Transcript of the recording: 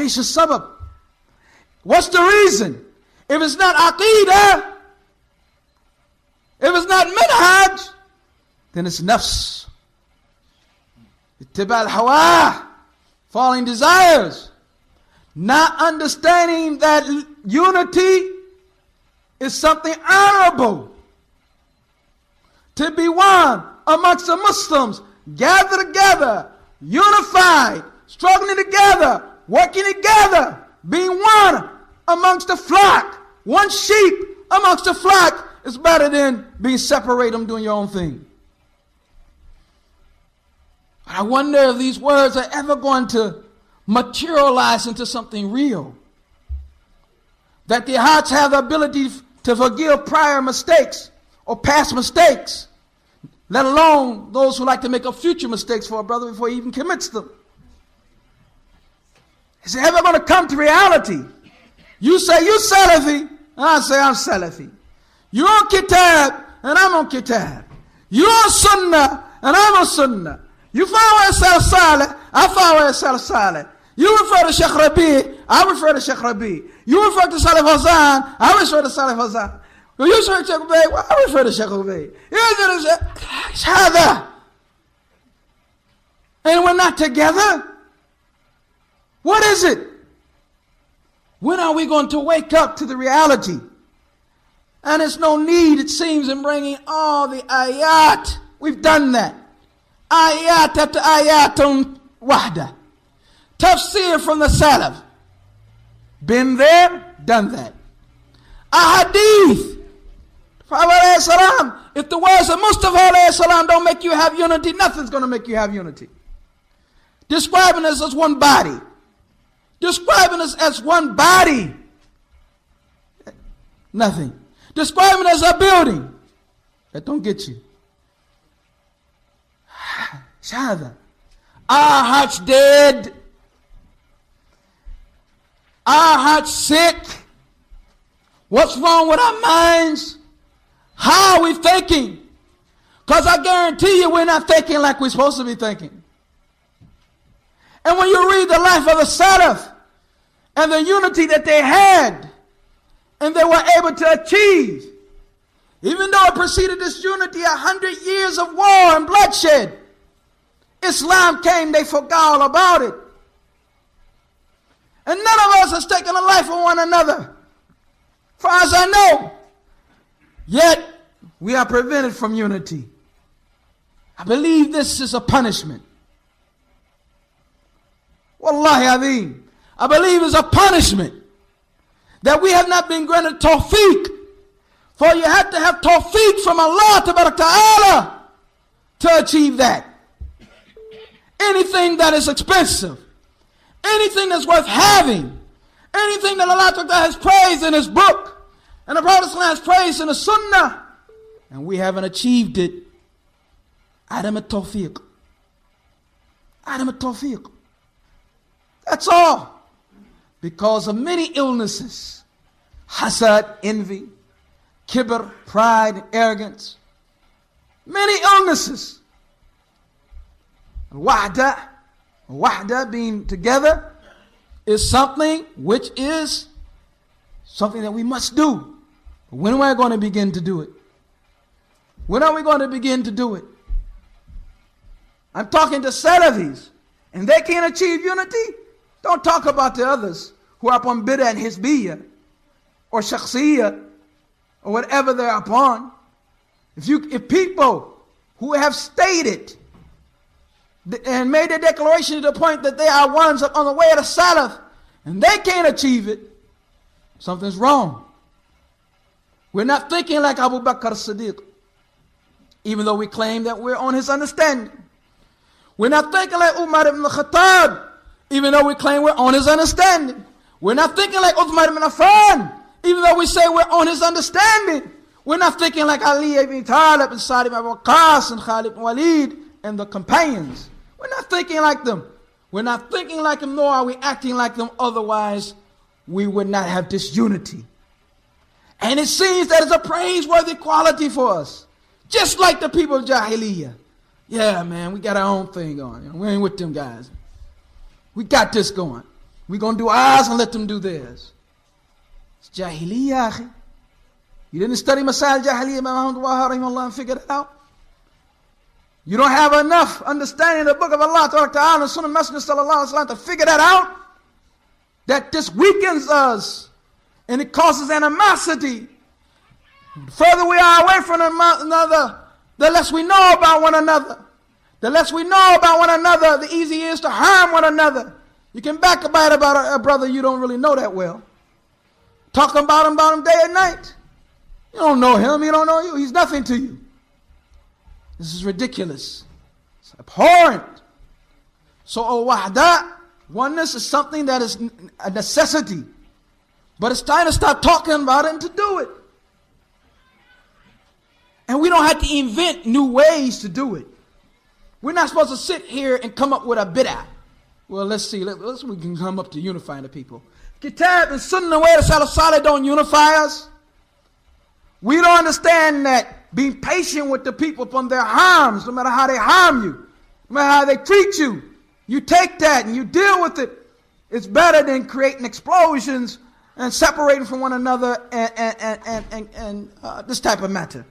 ايش السبب? What's the reason? If it's not aqidah, if it's not minhaj, then it's nafs. Ittiba al-hawa, following desires. Not understanding that unity is something honorable. To be one amongst the Muslims, gathered together, unified, struggling together, working together, being one amongst the flock, one sheep amongst the flock is better than being separated and doing your own thing. I wonder if these words are ever going to materialize into something real. That their hearts have the ability to forgive prior mistakes or past mistakes, let alone those who like to make up future mistakes for a brother before he even commits them. Is it ever going to come to reality? You say you Salafi, and I say I'm Salafi. You're on Kitab, and I'm on Kitab. You're on Sunnah, and I'm on Sunnah. You follow Salaf Saleh, I follow Salaf Saleh. You refer to Sheikh Rabi, I refer to Sheikh Rabi. You refer to Salaf Hazan, I refer to Salaf Hazan. You refer to Sheikh Ubay, well, I refer to Sheikh Ubay. You refer to Sheikh Hada. And we're not together? What is it? When are we going to wake up to the reality? And there's no need, it seems, in bringing all the ayat. We've done that. Ayat after ayatun wahda. Tafsir from the Salaf. Been there, done that. Ahadith. If the words of Mustafa don't make you have unity, nothing's going to make you have unity. Describing us as one body. Describing us as one body. Nothing. Describing us as a building. That don't get you. Shahada. Our hearts dead. Our hearts sick. What's wrong with our minds? How are we thinking? Because I guarantee you we're not thinking like we're supposed to be thinking. And when you read the life of the Salaf and the unity that they had and they were able to achieve, even though it preceded this unity 100 years of war and bloodshed, Islam came, they forgot all about it. And none of us has taken a life of one another, far as I know. Yet, we are prevented from unity. I believe this is a punishment. Wallahi Azim. I believe it's a punishment that we have not been granted tawfiq. For you have to have tawfiq from Allah Ta'ala to achieve that. Anything that is expensive, anything that's worth having, anything that Allah Ta'ala has praised in His book, and the Prophet has praised in the Sunnah, and we haven't achieved it, Adam at-Tawfiq. Adam at-Tawfiq. That's all. Because of many illnesses. Hasad, envy, kibr, pride, arrogance. Many illnesses. Wahda being together is something which is something that we must do. But when are we going to begin to do it? When are we going to begin to do it? I'm talking to Salafis, and they can't achieve unity. Don't talk about the others who are upon bid'ah and hizbiyah or shakhsiyah or whatever they're upon. If people who have stated and made a declaration to the point that they are ones on the way of the Salaf, and they can't achieve it, something's wrong. We're not thinking like Abu Bakr as-Siddiq, even though we claim that we're on his understanding. We're not thinking like Umar ibn al-Khattab, even though we claim we're on his understanding. We're not thinking like Uthman ibn Affan, even though we say we're on his understanding. We're not thinking like Ali ibn Talib and Sa'd ibn Waqqas and Khalid ibn Walid and the companions. We're not thinking like them. We're not thinking like them, nor are we acting like them. Otherwise, we would not have this unity. And it seems that it's a praiseworthy quality for us. Just like the people of Jahiliyyah. Yeah, man, we got our own thing going. We ain't with them guys. We got this going. We're going to do ours and let them do theirs. It's Jahiliyyah, akhi. You didn't study Masail Jahiliyyah, Imam and figure it out. You don't have enough understanding of the book of Allah Ta'ala and Sunnah Messenger Sallallahu Alaihi Wasallam to figure that out. That this weakens us and it causes animosity. The further we are away from one another, the less we know about one another. The less we know about one another, the easier it is to harm one another. You can backbite about a brother you don't really know that well. Talking about him day and night. You don't know him, he don't know you. He's nothing to you. This is ridiculous. It's abhorrent. So wahda, oneness is something that is a necessity. But it's time to start talking about it and to do it. And we don't have to invent new ways to do it. We're not supposed to sit here and come up with a bid'ah. Well, let's see. Let's we can come up to unifying the people. Kitab and Sunnah, way the Salaf Salih don't unify us. We don't understand that being patient with the people upon their harms, no matter how they harm you, no matter how they treat you, you take that and you deal with it. It's better than creating explosions and separating from one another and this type of matter.